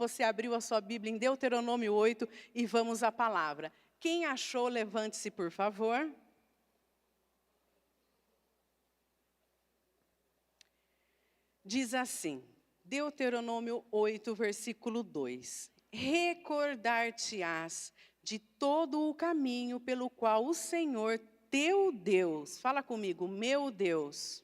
Você abriu a sua Bíblia em Deuteronômio 8 e vamos à palavra. Quem achou, levante-se, por favor. Diz assim, Deuteronômio 8, versículo 2. Recordar-te-ás de todo o caminho pelo qual o Senhor teu Deus, fala comigo, meu Deus,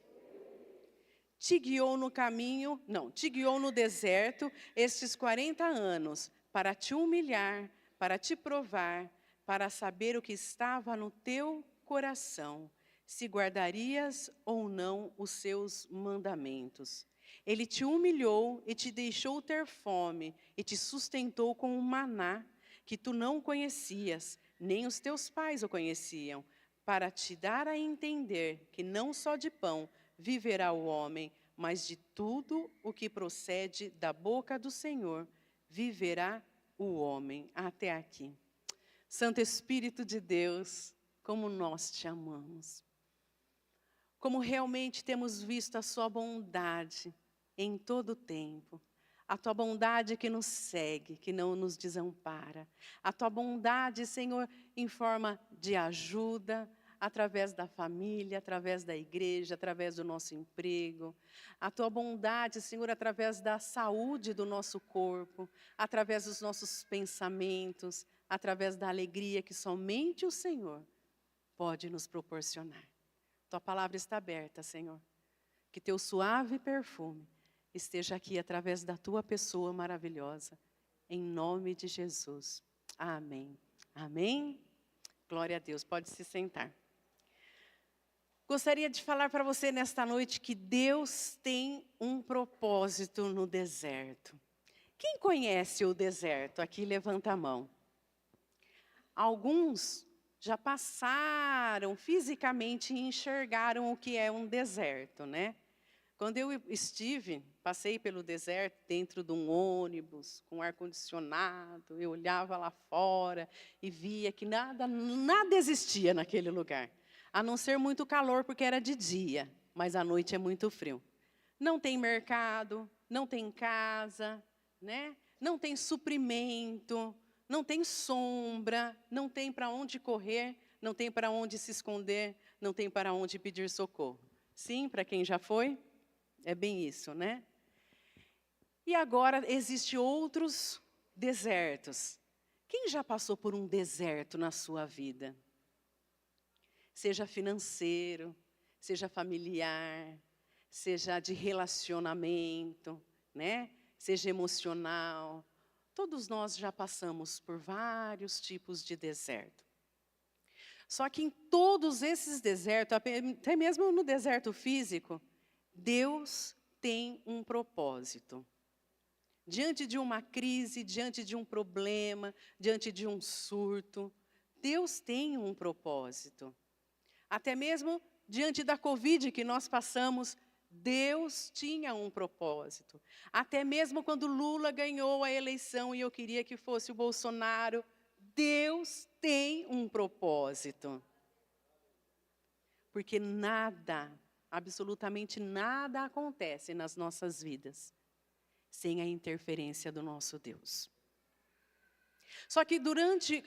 te guiou no caminho, não, te guiou no deserto estes 40 anos, para te humilhar, para te provar, para saber o que estava no teu coração, se guardarias ou não os seus mandamentos. Ele te humilhou e te deixou ter fome, e te sustentou com um maná, que tu não conhecias, nem os teus pais o conheciam, para te dar a entender que não só de pão viverá o homem, mas de tudo o que procede da boca do Senhor, viverá o homem. Até aqui. Santo Espírito de Deus, como nós te amamos. Como realmente temos visto a sua bondade em todo o tempo. A tua bondade que nos segue, que não nos desampara. A tua bondade, Senhor, em forma de ajuda, através da família, através da igreja, através do nosso emprego. A tua bondade, Senhor, através da saúde do nosso corpo, através dos nossos pensamentos, através da alegria que somente o Senhor pode nos proporcionar. Tua palavra está aberta, Senhor. Que teu suave perfume esteja aqui através da tua pessoa maravilhosa. Em nome de Jesus. Amém. Amém. Glória a Deus. Pode se sentar. Gostaria de falar para você nesta noite que Deus tem um propósito no deserto. Quem conhece o deserto? Aqui levanta a mão. Alguns já passaram fisicamente e enxergaram o que é um deserto, né? Quando eu passei pelo deserto dentro de um ônibus, com ar-condicionado, eu olhava lá fora e via que nada existia naquele lugar. A não ser muito calor, porque era de dia, mas à noite é muito frio. Não tem mercado, não tem casa, né? Não tem suprimento, não tem sombra, não tem para onde correr, não tem para onde se esconder, não tem para onde pedir socorro. Sim, para quem já foi, é bem isso, né? E agora existem outros desertos. Quem já passou por um deserto na sua vida? Seja financeiro, seja familiar, seja de relacionamento, né? Seja emocional. Todos nós já passamos por vários tipos de deserto. Só que em todos esses desertos, até mesmo no deserto físico, Deus tem um propósito. Diante de uma crise, diante de um problema, diante de um surto, Deus tem um propósito. Até mesmo diante da Covid que nós passamos, Deus tinha um propósito. Até mesmo quando Lula ganhou a eleição e eu queria que fosse o Bolsonaro, Deus tem um propósito. Porque nada, absolutamente nada acontece nas nossas vidas sem a interferência do nosso Deus. Só que durante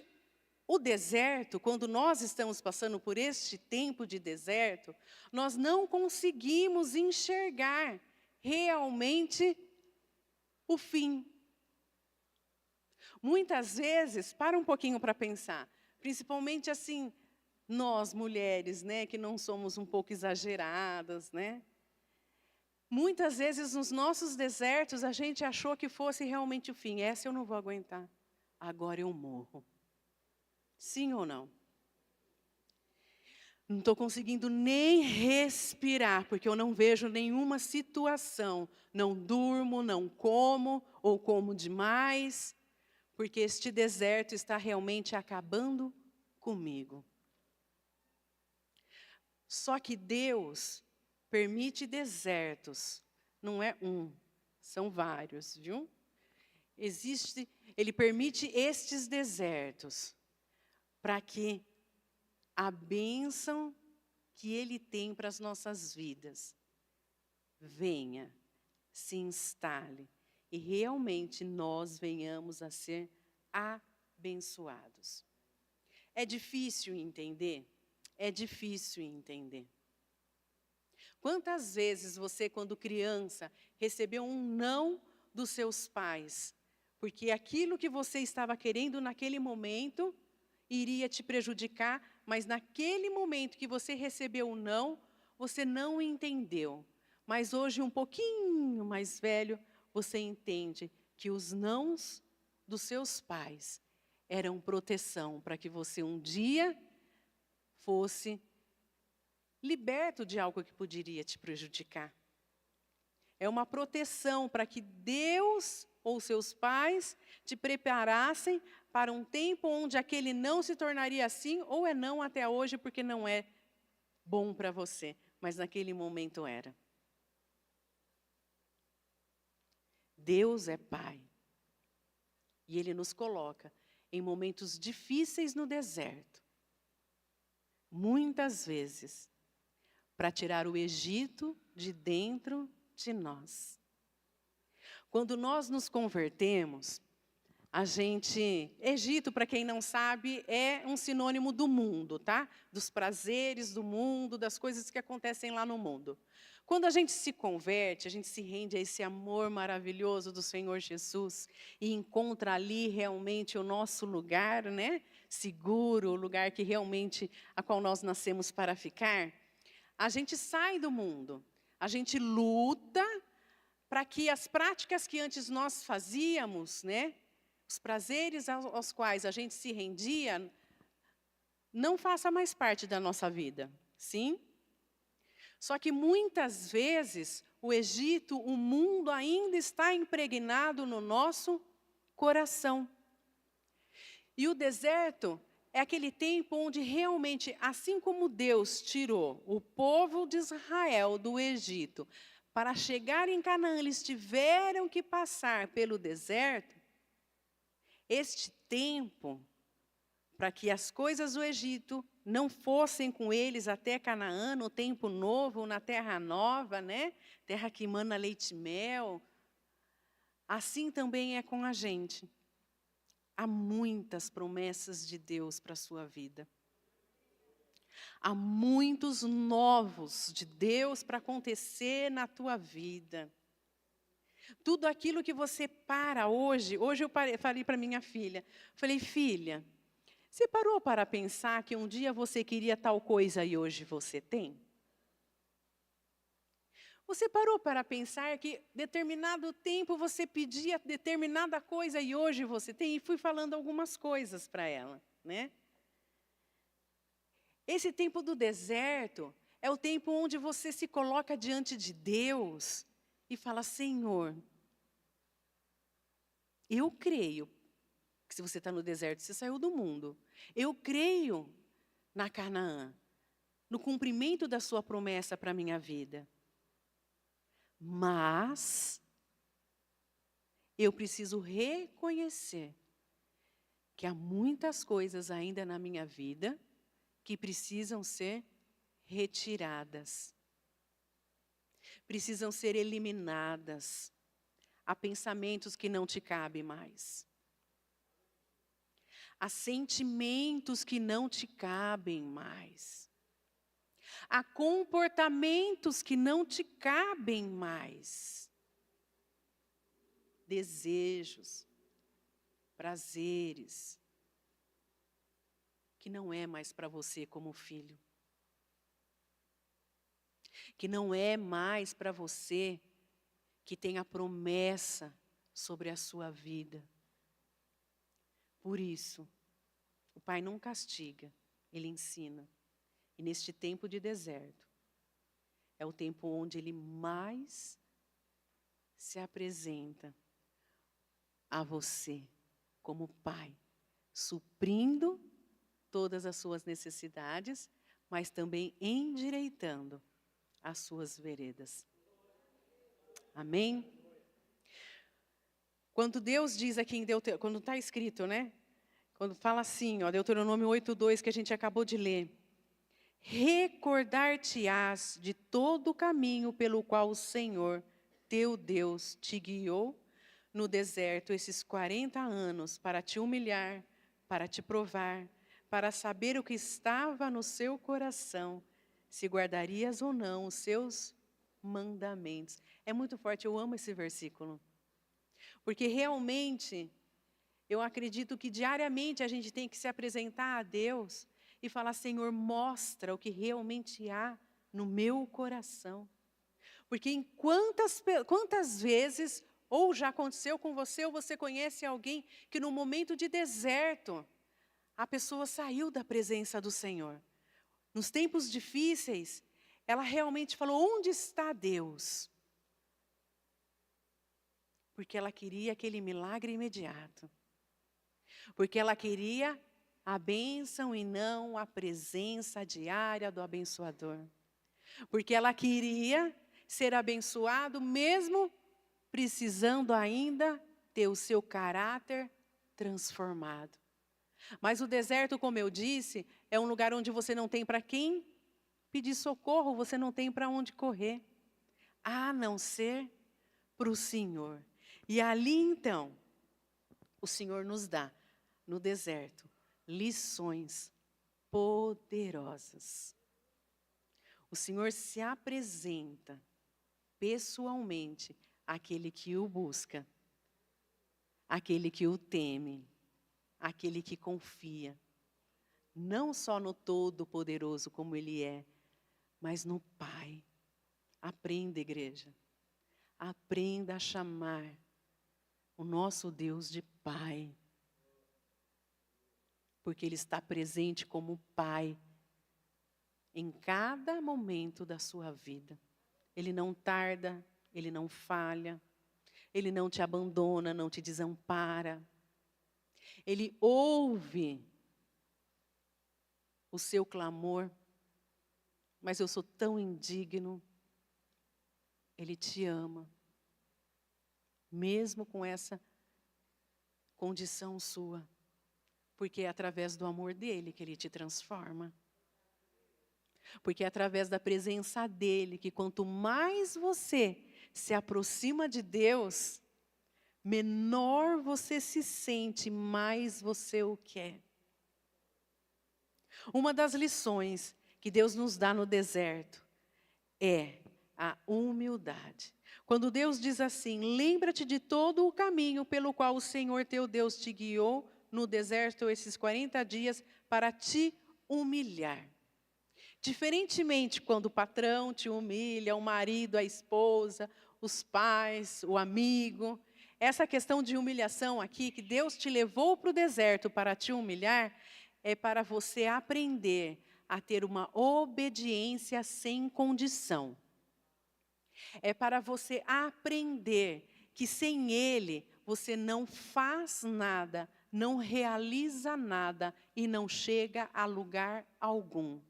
o deserto, quando nós estamos passando por este tempo de deserto, nós não conseguimos enxergar realmente o fim. Muitas vezes, para um pouquinho para pensar, principalmente assim, nós mulheres, né, que não somos um pouco exageradas, né? Muitas vezes nos nossos desertos a gente achou que fosse realmente o fim. Essa eu não vou aguentar, agora eu morro. Sim ou não? Não estou conseguindo nem respirar, porque eu não vejo nenhuma situação. Não durmo, não como, ou como demais, porque este deserto está realmente acabando comigo. Só que Deus permite desertos, não é um, são vários, viu? Ele permite estes desertos para que a bênção que Ele tem para as nossas vidas venha, se instale e realmente nós venhamos a ser abençoados. É difícil entender? É difícil entender. Quantas vezes você, quando criança, recebeu um não dos seus pais, porque aquilo que você estava querendo naquele momento iria te prejudicar, mas naquele momento que você recebeu o não, você não entendeu. Mas hoje, um pouquinho mais velho, você entende que os nãos dos seus pais eram proteção para que você um dia fosse liberto de algo que poderia te prejudicar. É uma proteção para que Deus ou seus pais te preparassem para um tempo onde aquele não se tornaria assim, ou é não até hoje porque não é bom para você, mas naquele momento era. Deus é Pai. E Ele nos coloca em momentos difíceis no deserto. Muitas vezes, para tirar o Egito de dentro de nós. Quando nós nos convertemos, Egito, para quem não sabe, é um sinônimo do mundo, tá? Dos prazeres do mundo, das coisas que acontecem lá no mundo. Quando a gente se converte, a gente se rende a esse amor maravilhoso do Senhor Jesus e encontra ali realmente o nosso lugar, né? Seguro, o lugar que realmente a qual nós nascemos para ficar. A gente sai do mundo, a gente luta para que as práticas que antes nós fazíamos, né? Os prazeres aos quais a gente se rendia, não faça mais parte da nossa vida, sim? Só que muitas vezes, o Egito, o mundo ainda está impregnado no nosso coração. E o deserto é aquele tempo onde realmente, assim como Deus tirou o povo de Israel do Egito, para chegar em Canaã, eles tiveram que passar pelo deserto. Este tempo, para que as coisas do Egito não fossem com eles até Canaã, no tempo novo, na terra nova, né? Terra que emana leite e mel. Assim também é com a gente. Há muitas promessas de Deus para a sua vida. Há muitos novos de Deus para acontecer na tua vida. Tudo aquilo que você para hoje eu falei para minha filha, falei, filha, você parou para pensar que um dia você queria tal coisa e hoje você tem? Você parou para pensar que determinado tempo você pedia determinada coisa e hoje você tem? E fui falando algumas coisas para ela, né? Esse tempo do deserto é o tempo onde você se coloca diante de Deus e fala, Senhor, eu creio que se você está no deserto, você saiu do mundo. Eu creio na Canaã, no cumprimento da sua promessa para a minha vida. Mas eu preciso reconhecer que há muitas coisas ainda na minha vida que precisam ser retiradas. Precisam ser eliminadas. Há pensamentos que não te cabem mais. Há sentimentos que não te cabem mais. Há comportamentos que não te cabem mais. Desejos, prazeres, que não é mais para você como filho. Que não é mais para você que tem a promessa sobre a sua vida. Por isso, o Pai não castiga, Ele ensina. E neste tempo de deserto, é o tempo onde Ele mais se apresenta a você como Pai, suprindo todas as suas necessidades, mas também endireitando as suas veredas. Amém? Quando Deus diz aqui em Deuteronômio, quando está escrito, né? Quando fala assim, ó, Deuteronômio 8:2, que a gente acabou de ler. Recordar-te-ás de todo o caminho pelo qual o Senhor, teu Deus, te guiou, no deserto esses 40 anos para te humilhar, para te provar, para saber o que estava no seu coração, se guardarias ou não os seus mandamentos. É muito forte, eu amo esse versículo. Porque realmente, eu acredito que diariamente a gente tem que se apresentar a Deus e falar, Senhor, mostra o que realmente há no meu coração. Porque em quantas vezes, ou já aconteceu com você, ou você conhece alguém que no momento de deserto, a pessoa saiu da presença do Senhor. Nos tempos difíceis, ela realmente falou, onde está Deus? Porque ela queria aquele milagre imediato. Porque ela queria a bênção e não a presença diária do abençoador. Porque ela queria ser abençoado mesmo precisando ainda ter o seu caráter transformado. Mas o deserto, como eu disse, é um lugar onde você não tem para quem pedir socorro, você não tem para onde correr, a não ser para o Senhor. E ali então, o Senhor nos dá, no deserto, lições poderosas. O Senhor se apresenta pessoalmente àquele que o busca, àquele que o teme, àquele que confia, não só no Todo-Poderoso como Ele é, mas no Pai. Aprenda, igreja, aprenda a chamar o nosso Deus de Pai, porque Ele está presente como Pai em cada momento da sua vida. Ele não tarda, Ele não falha, Ele não te abandona, não te desampara. Ele ouve o seu clamor, mas eu sou tão indigno. Ele te ama, mesmo com essa condição sua, porque é através do amor dele que Ele te transforma. Porque é através da presença dele que quanto mais você se aproxima de Deus, menor você se sente, mais você o quer. Uma das lições que Deus nos dá no deserto é a humildade. Quando Deus diz assim, lembra-te de todo o caminho pelo qual o Senhor teu Deus te guiou no deserto esses 40 dias para te humilhar. Diferentemente quando o patrão te humilha, o marido, a esposa, os pais, o amigo, essa questão de humilhação aqui, que Deus te levou para o deserto para te humilhar, é para você aprender a ter uma obediência sem condição. É para você aprender que sem Ele você não faz nada, não realiza nada e não chega a lugar algum.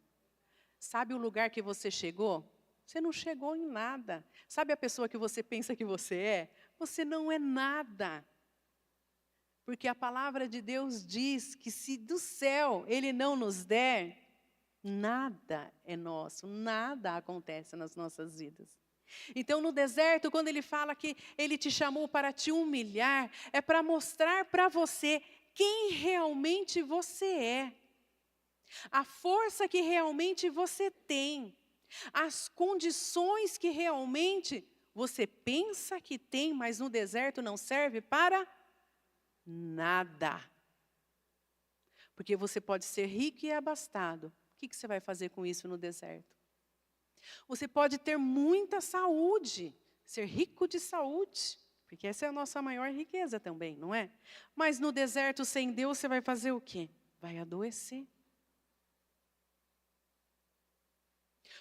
Sabe o lugar que você chegou? Você não chegou em nada. Sabe a pessoa que você pensa que você é? Você não é nada. Porque a palavra de Deus diz que se do céu Ele não nos der, nada é nosso, nada acontece nas nossas vidas. Então, no deserto, quando Ele fala que Ele te chamou para te humilhar, é para mostrar para você quem realmente você é. A força que realmente você tem, as condições que realmente você pensa que tem, mas no deserto não serve para nada. Porque você pode ser rico e abastado. O que você vai fazer com isso no deserto? Você pode ter muita saúde, ser rico de saúde, porque essa é a nossa maior riqueza também, não é? Mas no deserto sem Deus você vai fazer o quê? Vai adoecer.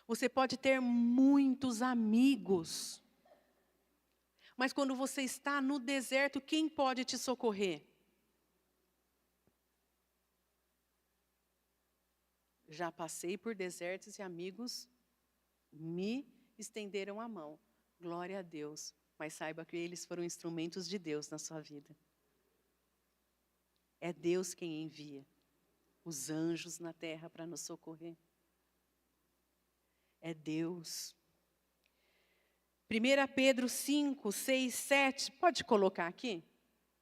Você pode ter muitos amigos, mas quando você está no deserto, quem pode te socorrer? Já passei por desertos e amigos me estenderam a mão. Glória a Deus. Mas saiba que eles foram instrumentos de Deus na sua vida. É Deus quem envia os anjos na terra para nos socorrer. É Deus. 1 Pedro 5, 6, 7. Pode colocar aqui,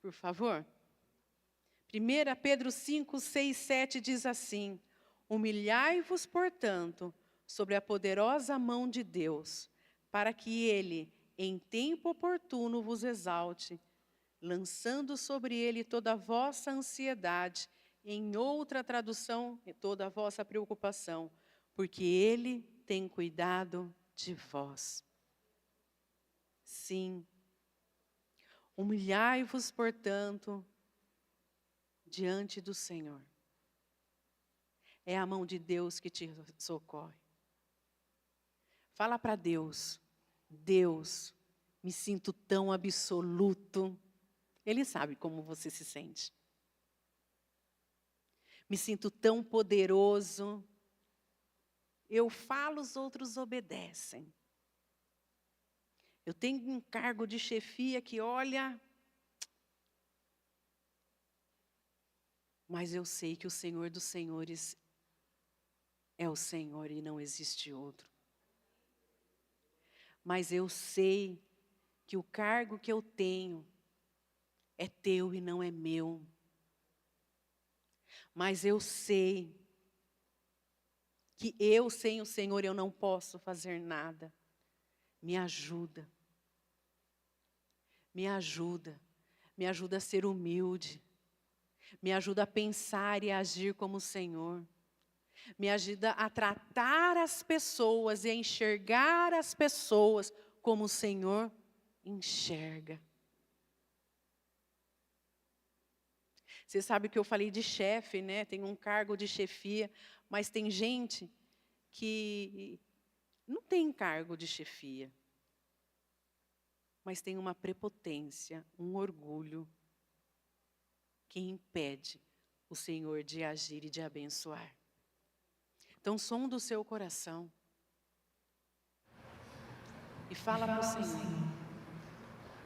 por favor? 1 Pedro 5, 6, 7 diz assim: humilhai-vos, portanto, sobre a poderosa mão de Deus, para que Ele, em tempo oportuno, vos exalte, lançando sobre Ele toda a vossa ansiedade, em outra tradução, toda a vossa preocupação, porque Ele tem cuidado de vós. Sim. Humilhai-vos, portanto, diante do Senhor. É a mão de Deus que te socorre. Fala para Deus: Deus, me sinto tão absoluto. Ele sabe como você se sente. Me sinto tão poderoso. Eu falo, os outros obedecem. Eu tenho um cargo de chefia que, olha, mas eu sei que o Senhor dos Senhores é o Senhor e não existe outro. Mas eu sei que o cargo que eu tenho é teu e não é meu. Mas eu sei que eu, sem o Senhor, eu não posso fazer nada. Me ajuda. Me ajuda. Me ajuda a ser humilde. Me ajuda a pensar e a agir como o Senhor. Me ajuda a tratar as pessoas e a enxergar as pessoas como o Senhor enxerga. Você sabe que eu falei de chefe, né? Tem um cargo de chefia, mas tem gente que não tem cargo de chefia, mas tem uma prepotência, um orgulho, que impede o Senhor de agir e de abençoar. Então, som do seu coração e fala para o Senhor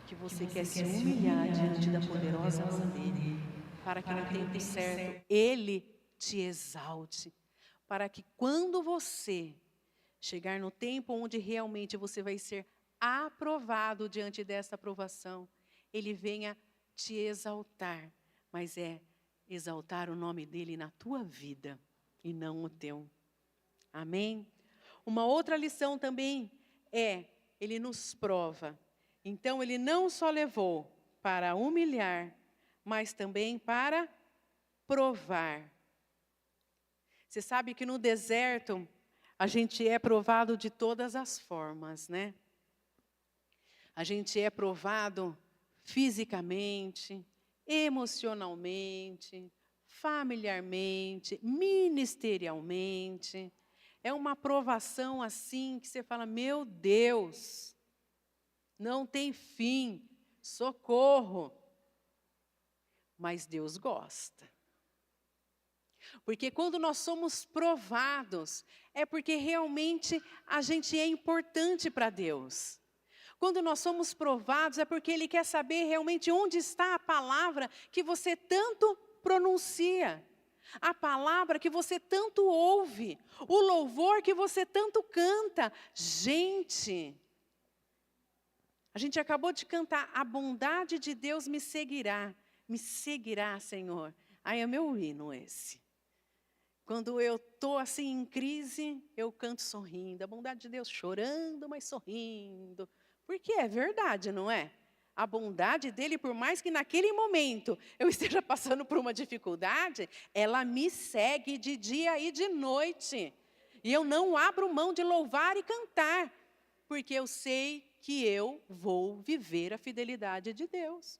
que você quer se humilhar diante da poderosa mão dEle, para que no tempo certo Ele te exalte, para que quando você chegar no tempo onde realmente você vai ser aprovado diante dessa aprovação, Ele venha te exaltar, mas é exaltar o nome dEle na tua vida e não o teu. Amém? Uma outra lição também é, Ele nos prova. Então, Ele não só levou para humilhar, mas também para provar. Você sabe que no deserto, a gente é provado de todas as formas, né? A gente é provado fisicamente, emocionalmente, familiarmente, ministerialmente. É uma provação assim que você fala, meu Deus, não tem fim, socorro. Mas Deus gosta. Porque quando nós somos provados, é porque realmente a gente é importante para Deus. Quando nós somos provados, é porque Ele quer saber realmente onde está a palavra que você tanto pronuncia. A palavra que você tanto ouve, o louvor que você tanto canta. Gente, a gente acabou de cantar, a bondade de Deus me seguirá, Senhor. Aí é meu hino esse. Quando eu estou assim em crise, eu canto sorrindo, a bondade de Deus chorando, mas sorrindo. Porque é verdade, não é? A bondade dele, por mais que naquele momento eu esteja passando por uma dificuldade, ela me segue de dia e de noite. E eu não abro mão de louvar e cantar, porque eu sei que eu vou viver a fidelidade de Deus.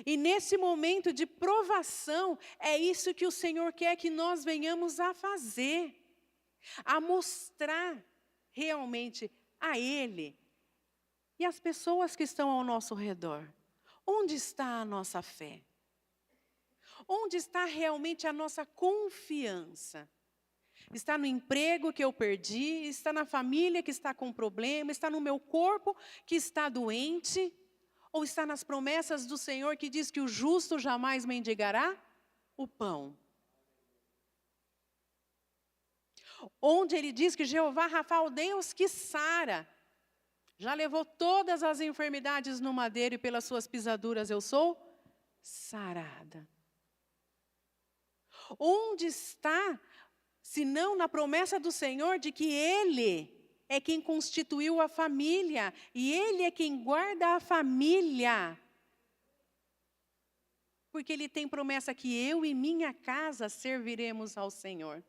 E nesse momento de provação, é isso que o Senhor quer que nós venhamos a fazer. A mostrar realmente a Ele e as pessoas que estão ao nosso redor. Onde está a nossa fé? Onde está realmente a nossa confiança? Está no emprego que eu perdi? Está na família que está com problema? Está no meu corpo que está doente? Ou está nas promessas do Senhor que diz que o justo jamais mendigará o pão? Onde Ele diz que Jeová Rafa, o Deus que sara, Já levou todas as enfermidades no madeiro e pelas suas pisaduras eu sou sarada. Onde está, se não na promessa do Senhor de que Ele é quem constituiu a família e Ele é quem guarda a família? Porque Ele tem promessa que eu e minha casa serviremos ao Senhor.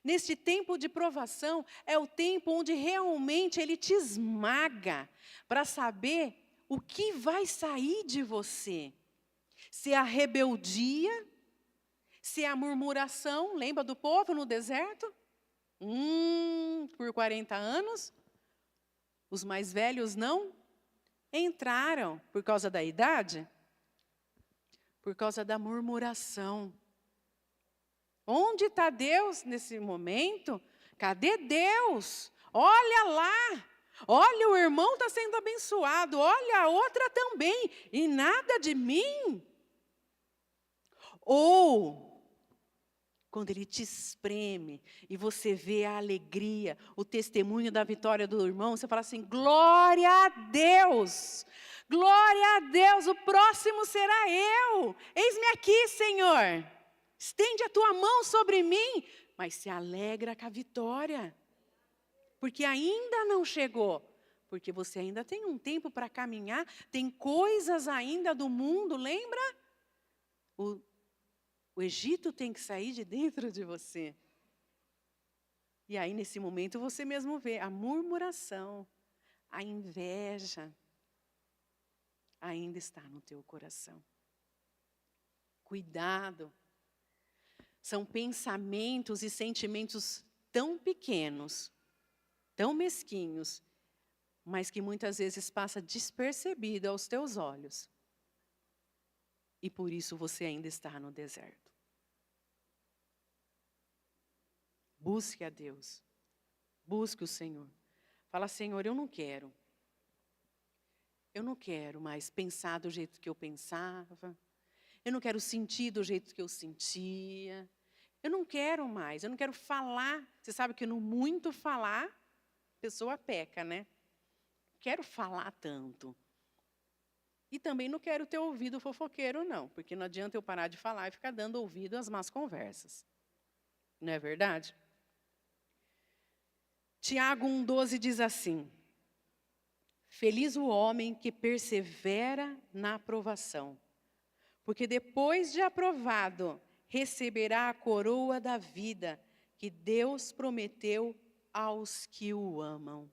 Neste tempo de provação, é o tempo onde realmente Ele te esmaga para saber o que vai sair de você. Se é a rebeldia, se é a murmuração, lembra do povo no deserto? Por 40 anos, os mais velhos não entraram por causa da idade, por causa da murmuração. Onde está Deus nesse momento? Cadê Deus? Olha lá! Olha, o irmão está sendo abençoado, olha a outra também, e nada de mim. Ou, quando Ele te espreme e você vê a alegria, o testemunho da vitória do irmão, você fala assim, glória a Deus, o próximo será eu. Eis-me aqui, Senhor. Estende a tua mão sobre mim, mas se alegra com a vitória. Porque ainda não chegou. Porque você ainda tem um tempo para caminhar, tem coisas ainda do mundo, lembra? O Egito tem que sair de dentro de você. E aí, nesse momento, você mesmo vê a murmuração, a inveja, ainda está no teu coração. Cuidado. São pensamentos e sentimentos tão pequenos, tão mesquinhos, mas que muitas vezes passa despercebido aos teus olhos. E por isso você ainda está no deserto. Busque a Deus. Busque o Senhor. Fala, Senhor, eu não quero. Eu não quero mais pensar do jeito que eu pensava. Eu não quero sentir do jeito que eu sentia. Eu não quero mais, eu não quero falar. Você sabe que no muito falar, a pessoa peca, né? Quero falar tanto. E também não quero ter ouvido fofoqueiro, não. Porque não adianta eu parar de falar e ficar dando ouvido às más conversas. Não é verdade? Tiago 1,12 diz assim, feliz o homem que persevera na aprovação. Porque depois de aprovado, receberá a coroa da vida que Deus prometeu aos que o amam.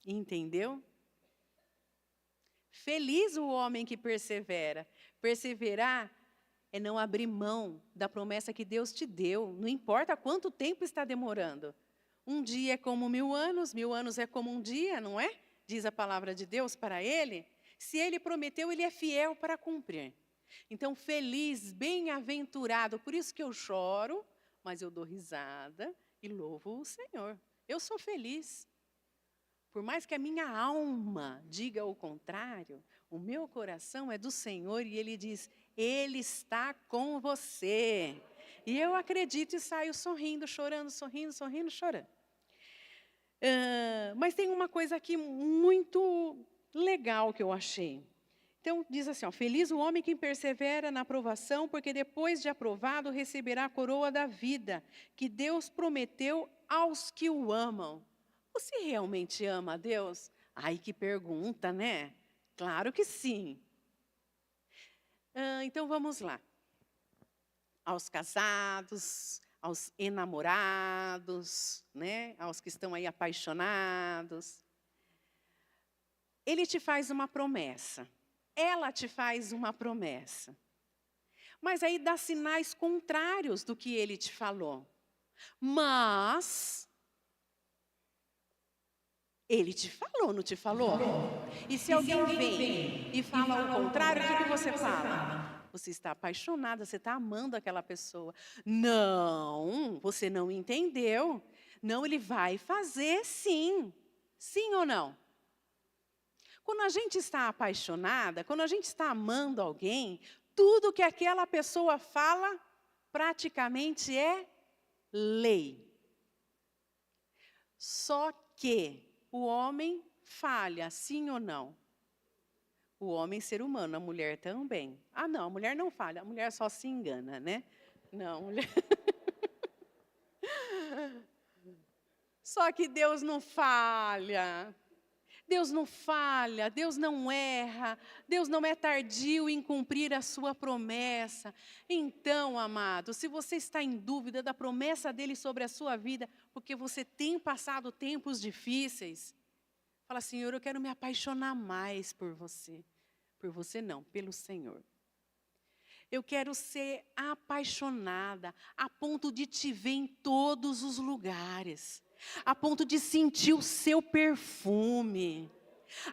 Entendeu? Feliz o homem que persevera. Perseverar é não abrir mão da promessa que Deus te deu. Não importa quanto tempo está demorando. Um dia é como 1000 anos é como um dia, não é? Diz a palavra de Deus para ele. Se Ele prometeu, Ele é fiel para cumprir. Então, feliz, bem-aventurado, por isso que eu choro, mas eu dou risada e louvo o Senhor. Eu sou feliz. Por mais que a minha alma diga o contrário, o meu coração é do Senhor e Ele diz, Ele está com você. E eu acredito e saio sorrindo, chorando, chorando. Mas tem uma coisa aqui muito legal que eu achei. Então, diz assim, ó, feliz o homem que persevera na aprovação, porque depois de aprovado receberá a coroa da vida, que Deus prometeu aos que o amam. Você realmente ama a Deus? Ai, que pergunta, né? Claro que sim. Então, vamos lá. Aos casados, aos enamorados, né? Aos que estão aí apaixonados. Ele te faz uma promessa. Ela te faz uma promessa. Mas aí dá sinais contrários do que ele te falou. Mas ele te falou, não te falou? E se alguém vem e fala o contrário, o que você fala? Você está apaixonada, você está amando aquela pessoa. Não, você não entendeu. Não, ele vai fazer sim. Sim ou não? Quando a gente está apaixonada, quando a gente está amando alguém, tudo que aquela pessoa fala praticamente é lei. Só que o homem falha, sim ou não? O homem ser humano, a mulher também. Ah, não, a mulher não falha, a mulher só se engana, né? Não, a mulher... Só que Deus não falha. Deus não falha, Deus não erra, Deus não é tardio em cumprir a sua promessa. Então, amado, se você está em dúvida da promessa dele sobre a sua vida, porque você tem passado tempos difíceis, fala, Senhor, eu quero me apaixonar mais por você. Por você não, pelo Senhor. Eu quero ser apaixonada, a ponto de te ver em todos os lugares. A ponto de sentir o seu perfume.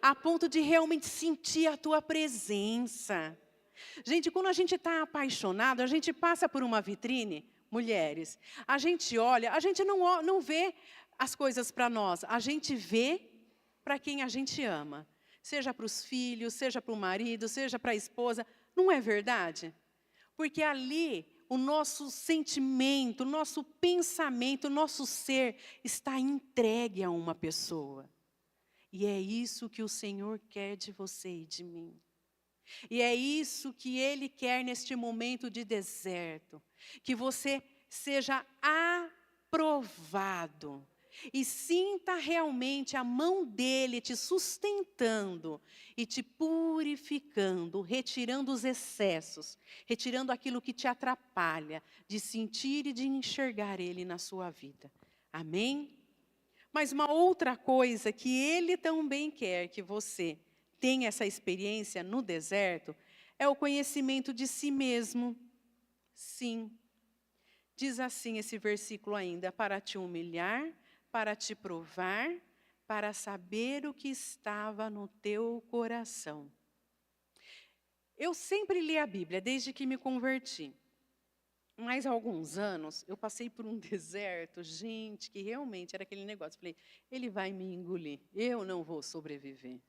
A ponto de realmente sentir a tua presença. Gente, quando a gente está apaixonado, a gente passa por uma vitrine, mulheres. A gente olha, a gente não vê as coisas para nós. A gente vê para quem a gente ama. Seja para os filhos, seja para o marido, seja para a esposa. Não é verdade? Porque ali o nosso sentimento, o nosso pensamento, o nosso ser está entregue a uma pessoa. E é isso que o Senhor quer de você e de mim. E é isso que Ele quer neste momento de deserto. Que você seja aprovado. E sinta realmente a mão dEle te sustentando e te purificando, retirando os excessos, retirando aquilo que te atrapalha de sentir e de enxergar Ele na sua vida. Amém? Mas uma outra coisa que Ele também quer que você tenha essa experiência no deserto é o conhecimento de si mesmo. Sim. Diz assim esse versículo ainda, para te humilhar, para te provar, para saber o que estava no teu coração. Eu sempre li a Bíblia, desde que me converti. Mas há alguns anos, eu passei por um deserto, gente, que realmente era aquele negócio. Falei, ele vai me engolir, eu não vou sobreviver.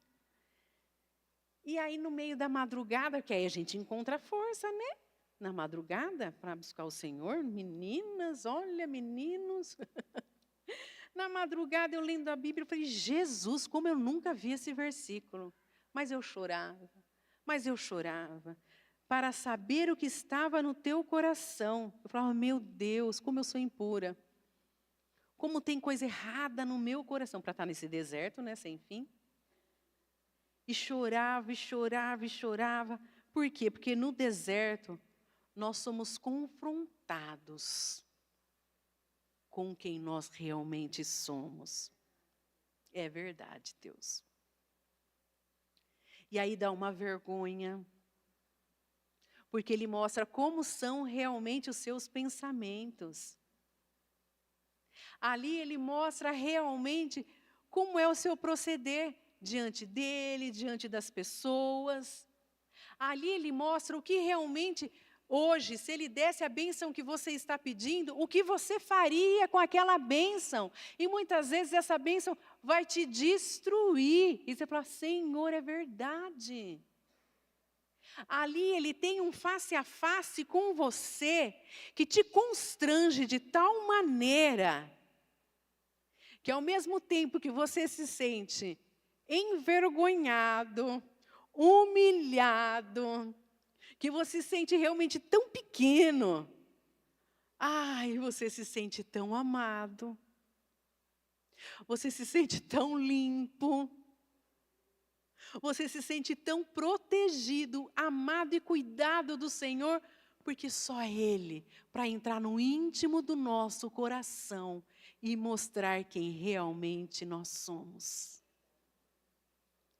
E aí, no meio da madrugada, que aí a gente encontra força, né? Na madrugada, para buscar o Senhor. Meninas, olha, meninos... Na madrugada, eu lendo a Bíblia, eu falei, Jesus, como eu nunca vi esse versículo. Mas eu chorava, para saber o que estava no teu coração. Eu falava, meu Deus, como eu sou impura. Como tem coisa errada no meu coração, para estar nesse deserto, né, sem fim. E chorava, e chorava, e chorava. Por quê? Porque no deserto, nós somos confrontados com quem nós realmente somos. É verdade, Deus. E aí dá uma vergonha, porque Ele mostra como são realmente os seus pensamentos. Ali Ele mostra realmente como é o seu proceder diante dEle, diante das pessoas. Ali Ele mostra o que realmente... Hoje, se Ele desse a bênção que você está pedindo, o que você faria com aquela bênção? E muitas vezes essa bênção vai te destruir. E você fala, Senhor, é verdade. Ali Ele tem um face a face com você, que te constrange de tal maneira, que ao mesmo tempo que você se sente envergonhado, humilhado, que você se sente realmente tão pequeno. Ai, você se sente tão amado. Você se sente tão limpo. Você se sente tão protegido, amado e cuidado do Senhor, porque só Ele, para entrar no íntimo do nosso coração e mostrar quem realmente nós somos.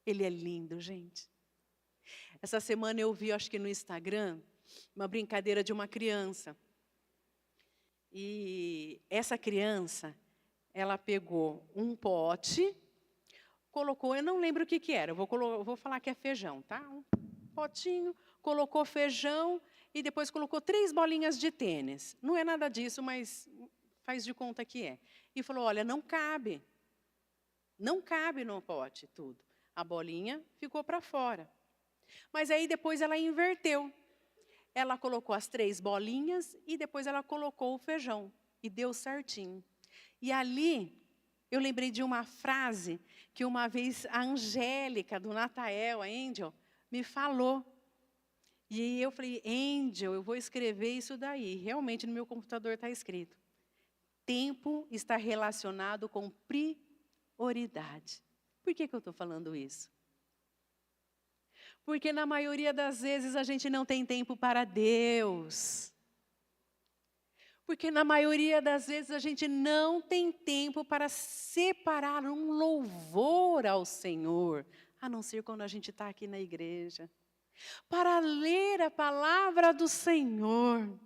Ele é lindo, gente. Essa semana eu vi, acho que no Instagram, uma brincadeira de uma criança. E essa criança, ela pegou um pote, colocou, eu não lembro o que era, eu vou falar que é feijão, tá? Um potinho, colocou feijão e depois colocou 3 bolinhas de tênis. Não é nada disso, mas faz de conta que é. E falou, olha, não cabe no pote tudo. A bolinha ficou para fora. Mas aí depois ela inverteu. Ela colocou as 3 bolinhas e depois ela colocou o feijão. E deu certinho. E ali, Eu lembrei de uma frase que uma vez a Angélica, do Natael, a Angel, me falou. E eu falei, Angel, eu vou escrever isso daí. Realmente no meu computador está escrito. Tempo está relacionado com prioridade. Por que eu estou falando isso? Porque na maioria das vezes a gente não tem tempo para Deus. Porque na maioria das vezes a gente não tem tempo para separar um louvor ao Senhor, a não ser quando a gente está aqui na igreja. Para ler a palavra do Senhor,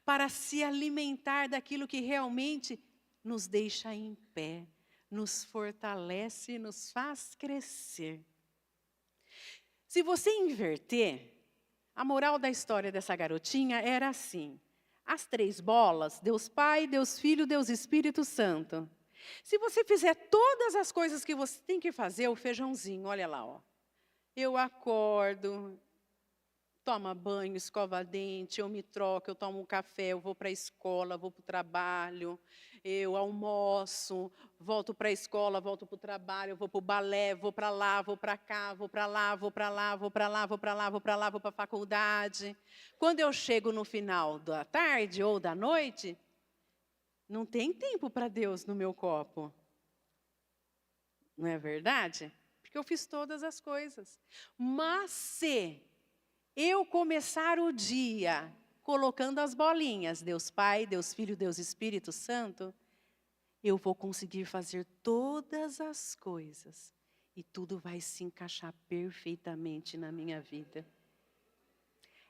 para se alimentar daquilo que realmente nos deixa em pé, nos fortalece e nos faz crescer. Se você inverter, a moral da história dessa garotinha era assim: as 3 bolas, Deus Pai, Deus Filho, Deus Espírito Santo. Se você fizer todas as coisas que você tem que fazer, o feijãozinho, olha lá, ó. Eu acordo, tomo banho, escova dente, eu me troco, eu tomo um café, eu vou para a escola, vou para o trabalho, eu almoço, volto para a escola, volto para o trabalho, eu vou para o balé, vou para lá, vou para cá, vou para lá, vou para lá, vou para lá, vou para lá, vou para lá, vou para a faculdade. Quando eu chego no final da tarde ou da noite, não tem tempo para Deus no meu copo. Não é verdade? Porque eu fiz todas as coisas. Mas se eu começar o dia colocando as bolinhas, Deus Pai, Deus Filho, Deus Espírito Santo, eu vou conseguir fazer todas as coisas e tudo vai se encaixar perfeitamente na minha vida.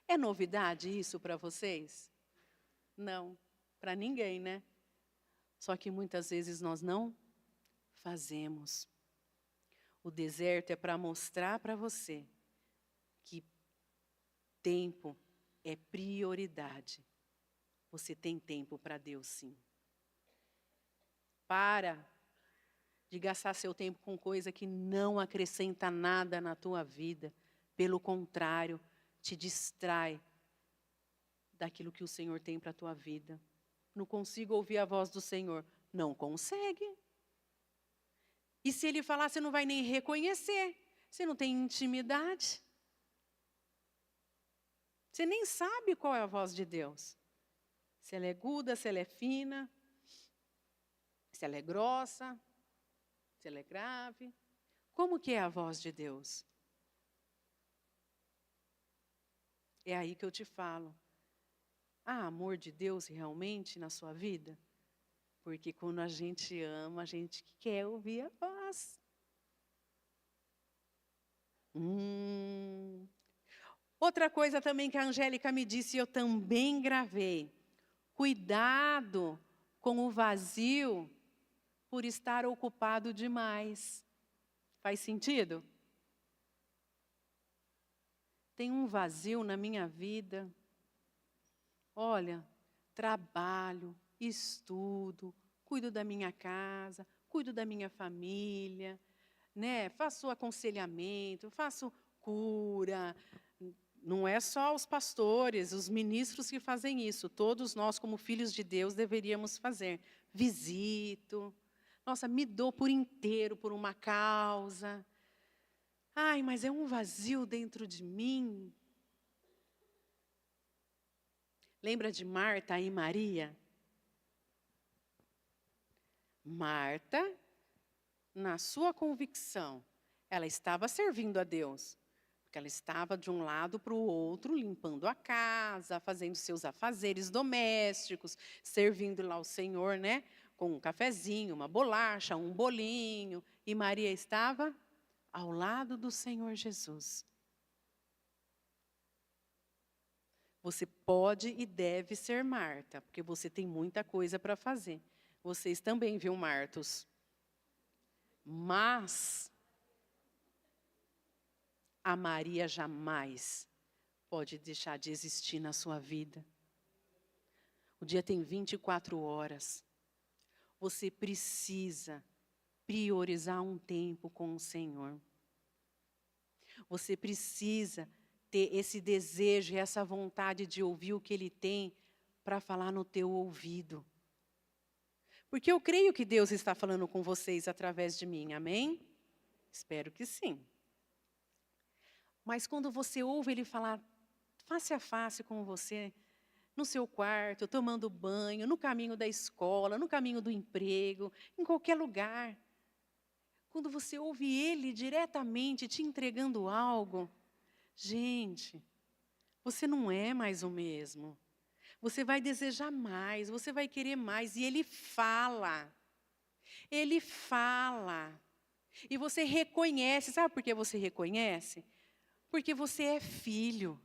É novidade isso para vocês? Não, para ninguém, né? Só que muitas vezes nós não fazemos. O deserto é para mostrar para você que tempo é prioridade. Você tem tempo para Deus, sim. Para de gastar seu tempo com coisa que não acrescenta nada na tua vida. Pelo contrário, te distrai daquilo que o Senhor tem para a tua vida. Não consigo ouvir a voz do Senhor. Não consegue. E se Ele falar, você não vai nem reconhecer. Você não tem intimidade. Você nem sabe qual é a voz de Deus. Se ela é aguda, se ela é fina, se ela é grossa, se ela é grave. Como que é a voz de Deus? É aí que eu te falo. Há amor de Deus realmente na sua vida? Porque quando a gente ama, a gente quer ouvir a voz. Outra coisa também que a Angélica me disse, e eu também gravei. Cuidado com o vazio por estar ocupado demais. Faz sentido? Tem um vazio na minha vida. Olha, trabalho, estudo, cuido da minha casa, cuido da minha família, né? Faço aconselhamento, faço cura. Não é só os pastores, os ministros que fazem isso. Todos nós, como filhos de Deus, deveríamos fazer. Visito. Nossa, me dou por inteiro por uma causa. Ai, mas é um vazio dentro de mim. Lembra de Marta e Maria? Marta, na sua convicção, ela estava servindo a Deus. Porque ela estava de um lado para o outro, limpando a casa, fazendo seus afazeres domésticos, servindo lá o Senhor, né? Com um cafezinho, uma bolacha, um bolinho. E Maria estava ao lado do Senhor Jesus. Você pode e deve ser Marta, porque você tem muita coisa para fazer. Vocês também, viu, Martos? Mas a Maria jamais pode deixar de existir na sua vida. O dia tem 24 horas. Você precisa priorizar um tempo com o Senhor. Você precisa ter esse desejo e essa vontade de ouvir o que Ele tem para falar no teu ouvido. Porque eu creio que Deus está falando com vocês através de mim, amém? Espero que sim. Mas quando você ouve Ele falar face a face com você, no seu quarto, tomando banho, no caminho da escola, no caminho do emprego, em qualquer lugar. Quando você ouve Ele diretamente te entregando algo, gente, você não é mais o mesmo. Você vai desejar mais, você vai querer mais. E Ele fala. Ele fala. E você reconhece. Sabe por que você reconhece? Porque você é filho.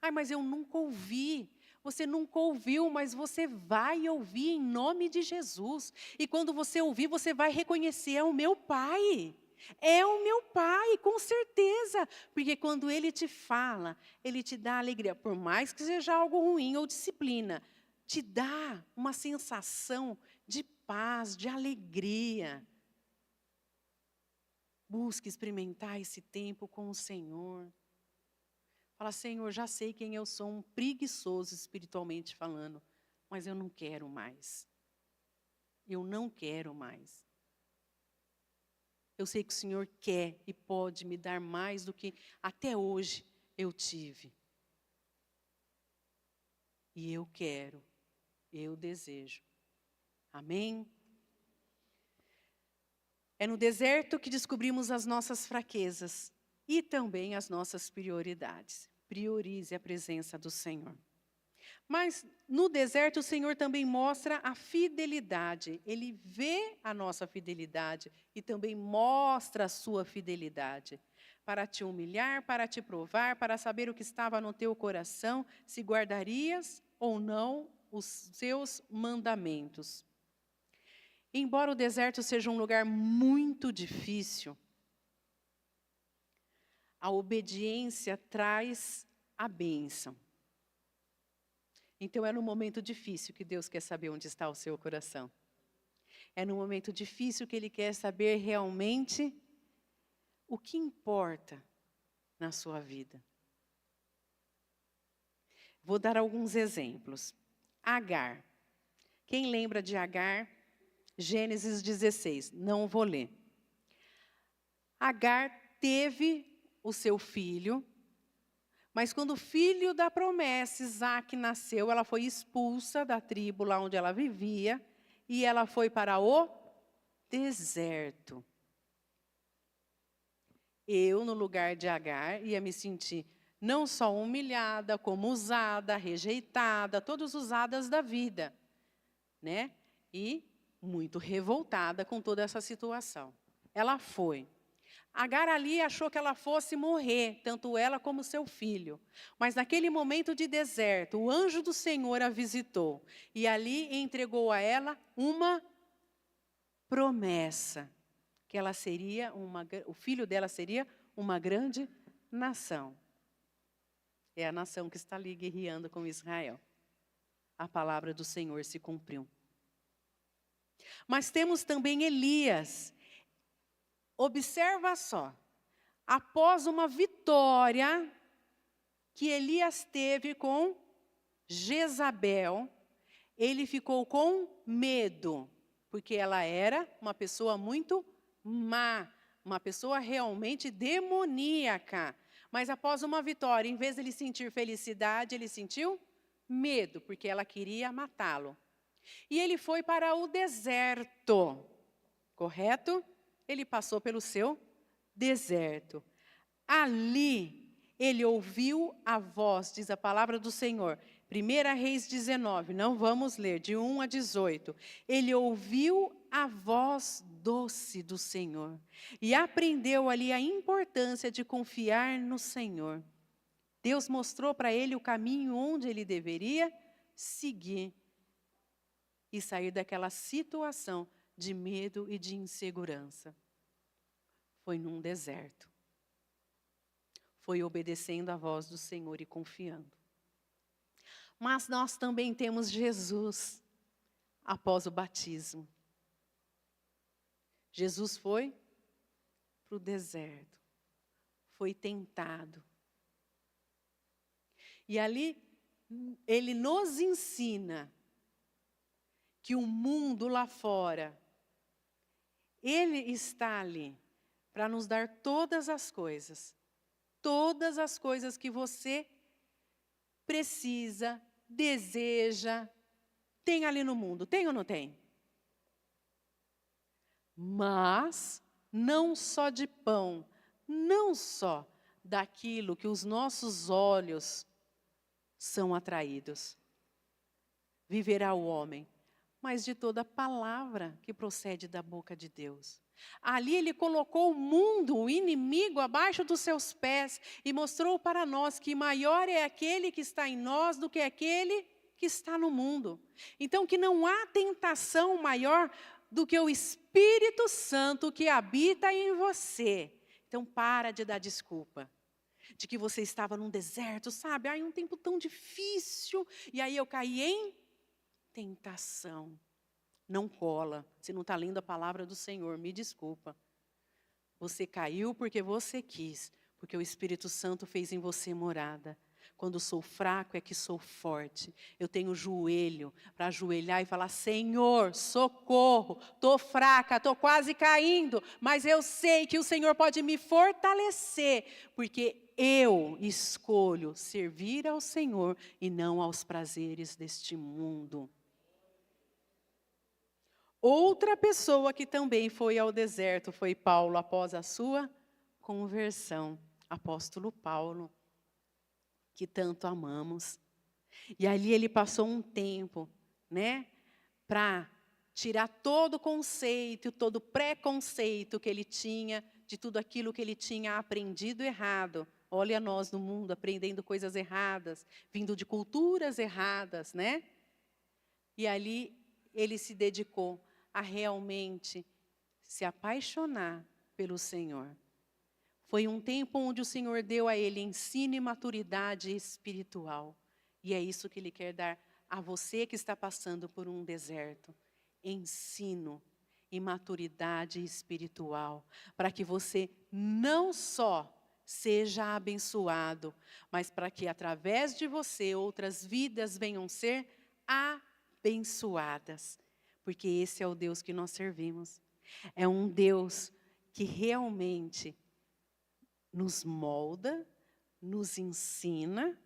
Ai, mas eu nunca ouvi. Você nunca ouviu, mas você vai ouvir em nome de Jesus. E quando você ouvir, você vai reconhecer, é o meu Pai. É o meu Pai, com certeza. Porque quando Ele te fala, Ele te dá alegria. Por mais que seja algo ruim ou disciplina, te dá uma sensação de paz, de alegria. Busque experimentar esse tempo com o Senhor. Fala, Senhor, já sei quem eu sou, um preguiçoso espiritualmente falando, mas eu não quero mais. Eu não quero mais. Eu sei que o Senhor quer e pode me dar mais do que até hoje eu tive. E eu quero, eu desejo. Amém? É no deserto que descobrimos as nossas fraquezas e também as nossas prioridades. Priorize a presença do Senhor. Mas no deserto o Senhor também mostra a fidelidade. Ele vê a nossa fidelidade e também mostra a sua fidelidade. Para te humilhar, para te provar, para saber o que estava no teu coração, se guardarias ou não os seus mandamentos. Embora o deserto seja um lugar muito difícil, a obediência traz a bênção. Então é no momento difícil que Deus quer saber onde está o seu coração. É no momento difícil que Ele quer saber realmente o que importa na sua vida. Vou dar alguns exemplos. Agar. Quem lembra de Agar? Gênesis 16. Não vou ler. Agar teve o seu filho, mas quando o filho da promessa, Isaac, nasceu, ela foi expulsa da tribo lá onde ela vivia, e ela foi para o deserto. Eu, no lugar de Agar, ia me sentir não só humilhada, como usada, rejeitada, todas usadas da vida, né? E muito revoltada com toda essa situação. Ela foi. Agar ali achou que ela fosse morrer, tanto ela como seu filho. Mas naquele momento de deserto, o anjo do Senhor a visitou. E ali entregou a ela uma promessa. Que ela seria o filho dela seria uma grande nação. É a nação que está ali guerreando com Israel. A palavra do Senhor se cumpriu. Mas temos também Elias. Observa só, após uma vitória que Elias teve com Jezabel, ele ficou com medo, porque ela era uma pessoa muito má, uma pessoa realmente demoníaca. Mas após uma vitória, em vez de ele sentir felicidade, ele sentiu medo, porque ela queria matá-lo. E ele foi para o deserto, correto? Ele passou pelo seu deserto. Ali, ele ouviu a voz, diz a palavra do Senhor. 1 Reis 19, não vamos ler, de 1 a 18. Ele ouviu a voz doce do Senhor e aprendeu ali a importância de confiar no Senhor. Deus mostrou para ele o caminho onde ele deveria seguir e sair daquela situação de medo e de insegurança. Foi num deserto. Foi obedecendo à voz do Senhor e confiando. Mas nós também temos Jesus após o batismo. Jesus foi para o deserto. Foi tentado. E ali ele nos ensina que o mundo lá fora, Ele está ali para nos dar todas as coisas que você precisa, deseja, tem ali no mundo. Tem ou não tem? Mas não só de pão, não só daquilo que os nossos olhos são atraídos. Viverá o homem, mas de toda palavra que procede da boca de Deus. Ali Ele colocou o mundo, o inimigo, abaixo dos seus pés e mostrou para nós que maior é aquele que está em nós do que aquele que está no mundo. Então, que não há tentação maior do que o Espírito Santo que habita em você. Então, para de dar desculpa de que você estava num deserto, sabe? Ai, um tempo tão difícil, e aí eu caí em tentação. Não cola. Você não está lendo a palavra do Senhor, me desculpa. Você caiu porque você quis, porque o Espírito Santo fez em você morada. Quando sou fraco é que sou forte. Eu tenho joelho para ajoelhar e falar, Senhor, socorro, estou fraca, estou quase caindo, mas eu sei que o Senhor pode me fortalecer, porque eu escolho servir ao Senhor e não aos prazeres deste mundo. Outra pessoa que também foi ao deserto foi Paulo, após a sua conversão. Apóstolo Paulo, que tanto amamos. E ali ele passou um tempo, né, para tirar todo o conceito, todo o preconceito que ele tinha, de tudo aquilo que ele tinha aprendido errado. Olha nós no mundo aprendendo coisas erradas, vindo de culturas erradas, né? E ali ele se dedicou a realmente se apaixonar pelo Senhor. Foi um tempo onde o Senhor deu a ele ensino e maturidade espiritual. E é isso que Ele quer dar a você que está passando por um deserto. Ensino e maturidade espiritual. Para que você não só seja abençoado, mas para que através de você outras vidas venham ser abençoadas. Porque esse é o Deus que nós servimos. É um Deus que realmente nos molda, nos ensina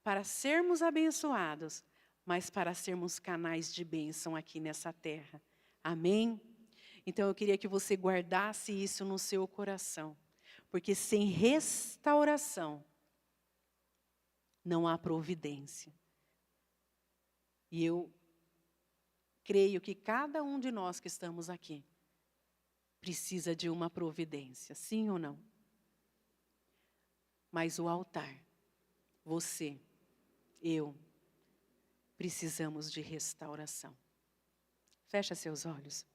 para sermos abençoados, mas para sermos canais de bênção aqui nessa terra. Amém? Então eu queria que você guardasse isso no seu coração, porque sem restauração não há providência. E eu creio que cada um de nós que estamos aqui precisa de uma providência, sim ou não? Mas o altar, você, eu, precisamos de restauração. Fecha seus olhos.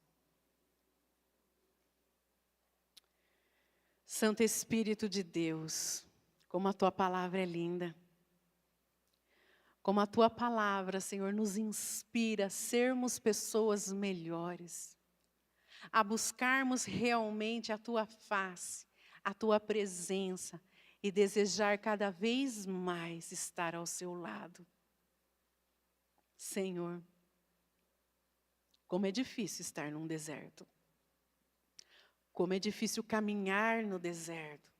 Santo Espírito de Deus, como a Tua palavra é linda. Como a Tua palavra, Senhor, nos inspira a sermos pessoas melhores. A buscarmos realmente a Tua face, a Tua presença, e desejar cada vez mais estar ao seu lado. Senhor, como é difícil estar num deserto. Como é difícil caminhar no deserto.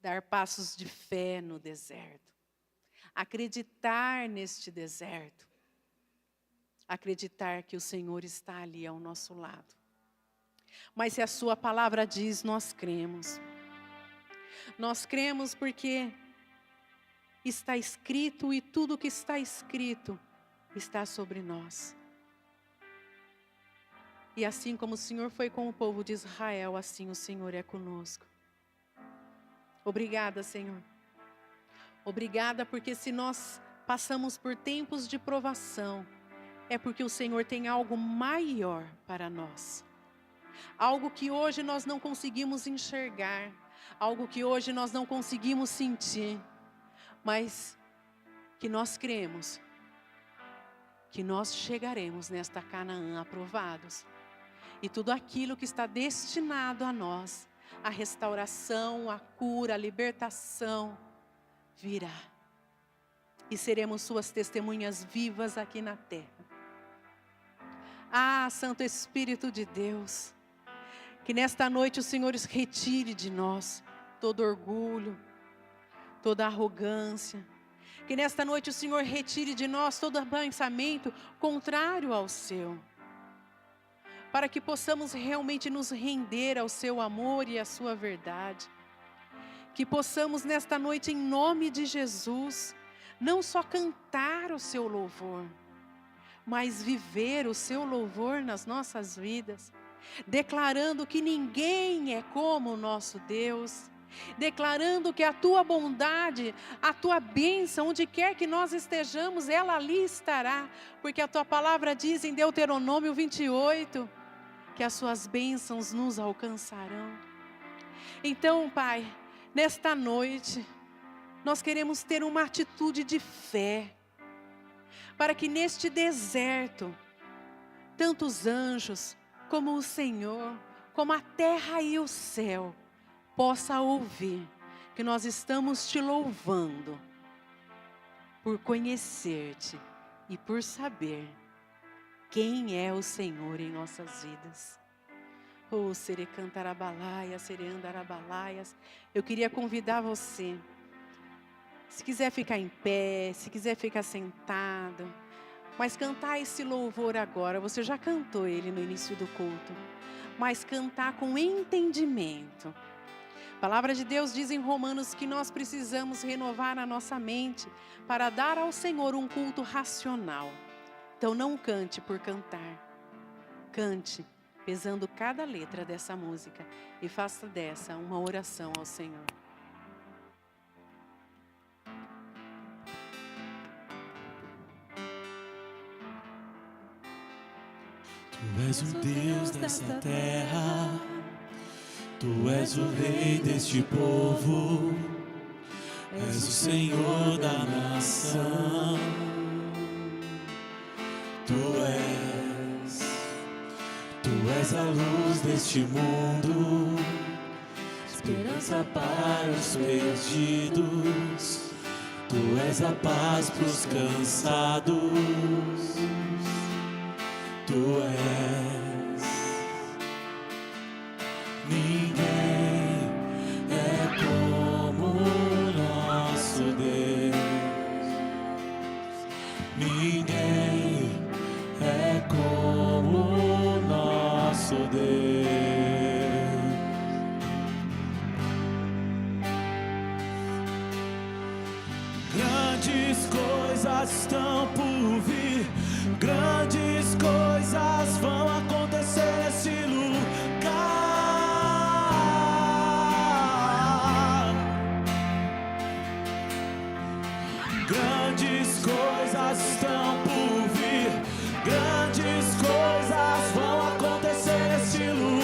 Dar passos de fé no deserto. Acreditar neste deserto. Acreditar que o Senhor está ali ao nosso lado. Mas se a sua palavra diz, nós cremos. Nós cremos porque está escrito e tudo que está escrito está sobre nós. E assim como o Senhor foi com o povo de Israel, assim o Senhor é conosco. Obrigada, Senhor. Obrigada porque se nós passamos por tempos de provação, é porque o Senhor tem algo maior para nós. Algo que hoje nós não conseguimos enxergar. Algo que hoje nós não conseguimos sentir. Mas que nós cremos que nós chegaremos nesta Canaã aprovados. E tudo aquilo que está destinado a nós, a restauração, a cura, a libertação, virá. E seremos suas testemunhas vivas aqui na terra. Ah, Santo Espírito de Deus, que nesta noite o Senhor retire de nós todo orgulho, toda arrogância. Que nesta noite o Senhor retire de nós todo pensamento contrário ao seu. Para que possamos realmente nos render ao seu amor e à sua verdade. Que possamos nesta noite, em nome de Jesus, não só cantar o seu louvor, mas viver o seu louvor nas nossas vidas, declarando que ninguém é como o nosso Deus, declarando que a tua bondade, a tua bênção, onde quer que nós estejamos, ela ali estará, porque a tua palavra diz em Deuteronômio 28, que as suas bênçãos nos alcançarão. Então, Pai, nesta noite, nós queremos ter uma atitude de fé, para que neste deserto, tanto os anjos, como o Senhor, como a terra e o céu, possa ouvir que nós estamos te louvando, por conhecer-te e por saber quem é o Senhor em nossas vidas. Oh, serecantarabalaia, sereandarabalaia. Eu queria convidar você, se quiser ficar em pé, se quiser ficar sentado, mas cantar esse louvor agora. Você já cantou ele no início do culto, mas cantar com entendimento. A palavra de Deus diz em Romanos que nós precisamos renovar a nossa mente para dar ao Senhor um culto racional. Então não cante por cantar, cante pesando cada letra dessa música e faça dessa uma oração ao Senhor. Tu és o Deus desta terra, Tu és o Rei deste povo, és o Senhor da nação. Tu és a luz deste mundo, esperança para os perdidos. Tu és a paz para os cansados. Tu és. Ninguém é como o nosso Deus. Ninguém é como o nosso Deus. Grandes coisas estão por vir, grandes coisas vão acontecer nesse lugar. Grandes coisas estão por vir, grandes coisas vão acontecer nesse lugar.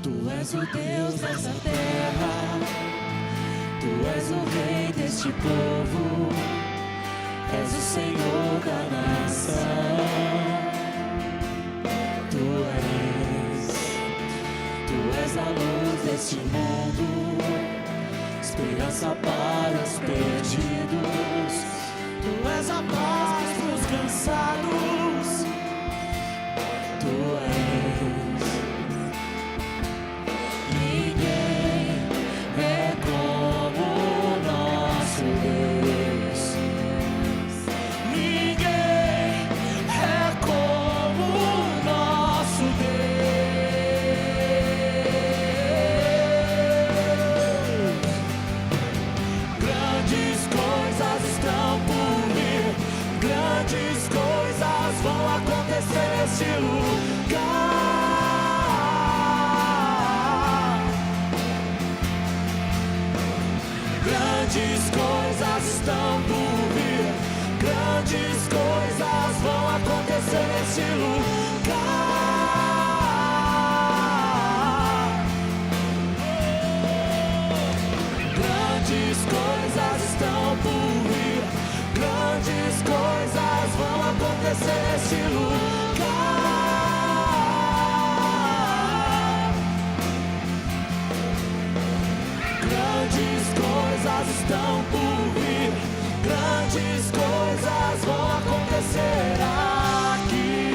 Tu és o Deus dessa terra, Tu és o Rei deste povo, és o Senhor da nação. Tu és a luz deste mundo, esperança para os perdidos. Tu és a paz para os cansados. Tu és. Ninguém é como o nosso Deus. Ninguém é como o nosso Deus. Grandes coisas estão por vir, grandes coisas vão acontecer nesse lugar. Grandes coisas estão por vir, grandes coisas vão acontecer nesse lugar. Grandes coisas estão por vir, grandes coisas vão acontecer nesse lugar. Grandes acontecerá aqui.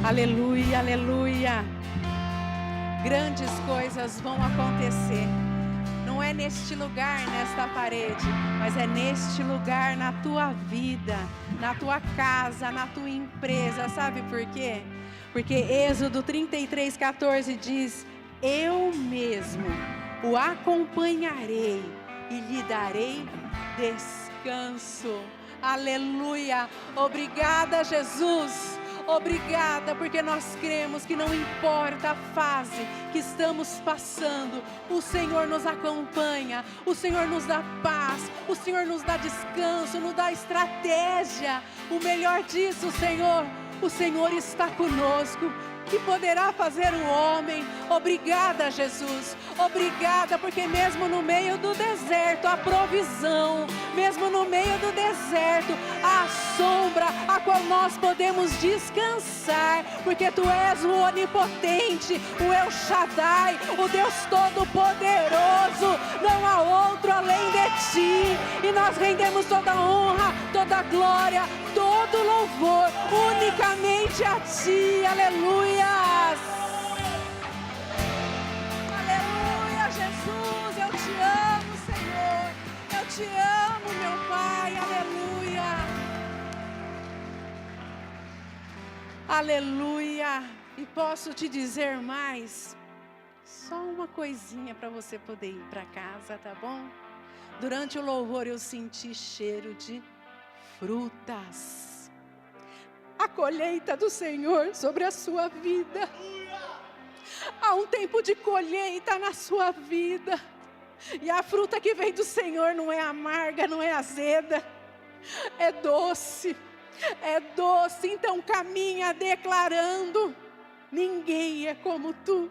Aleluia, aleluia. Grandes coisas vão acontecer. Não é neste lugar, nesta parede, mas é neste lugar, na tua vida, na tua casa, na tua empresa. Sabe por quê? Porque Êxodo 33:14 diz: eu mesmo o acompanharei e lhe darei descanso. Aleluia. Obrigada, Jesus. Obrigada, porque nós cremos que não importa a fase que estamos passando, o Senhor nos acompanha, o Senhor nos dá paz, o Senhor nos dá descanso, nos dá estratégia. O melhor disso, Senhor, o Senhor está conosco. Que poderá fazer o homem? Obrigada, Jesus. Obrigada, porque mesmo no meio do deserto há provisão. Mesmo no meio do deserto há sombra a qual nós podemos descansar. Porque Tu és o onipotente, o El Shaddai, o Deus Todo-Poderoso. Não há outro além de Ti. E nós rendemos toda honra, toda glória, todo louvor unicamente a Ti. Aleluia. Aleluia, Jesus, eu te amo, Senhor, eu te amo, meu Pai, aleluia, aleluia. E posso te dizer mais, só uma coisinha para você poder ir para casa, tá bom? Durante o louvor eu senti cheiro de frutas. A colheita do Senhor sobre a sua vida. Há um tempo de colheita na sua vida. E a fruta que vem do Senhor não é amarga, não é azeda. É doce. É doce. Então caminha declarando: ninguém é como Tu.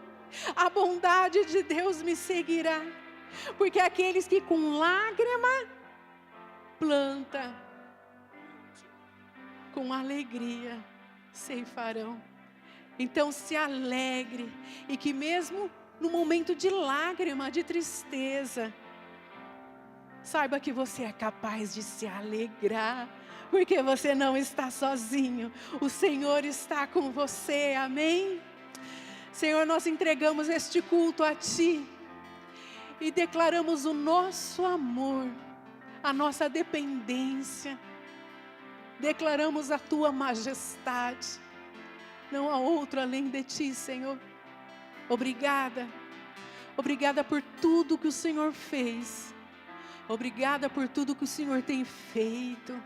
A bondade de Deus me seguirá. Porque aqueles que com lágrima planta, com alegria ceifarão. Então se alegre, e que mesmo no momento de lágrima, de tristeza, saiba que você é capaz de se alegrar, porque você não está sozinho, o Senhor está com você, amém? Senhor, nós entregamos este culto a Ti, e declaramos o nosso amor, a nossa dependência, declaramos a Tua majestade. Não há outro além de Ti, Senhor. Obrigada. Obrigada por tudo que o Senhor fez. Obrigada por tudo que o Senhor tem feito.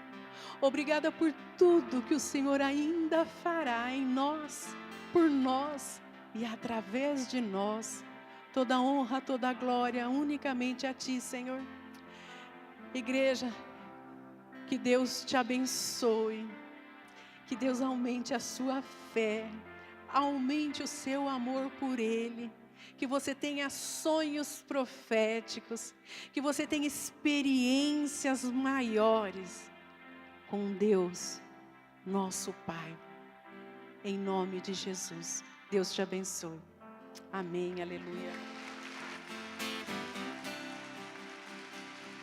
Obrigada por tudo que o Senhor ainda fará em nós, por nós, e através de nós. Toda honra, toda glória unicamente a Ti, Senhor. Igreja, que Deus te abençoe, que Deus aumente a sua fé, aumente o seu amor por Ele, que você tenha sonhos proféticos, que você tenha experiências maiores com Deus, nosso Pai. Em nome de Jesus, Deus te abençoe. Amém, aleluia.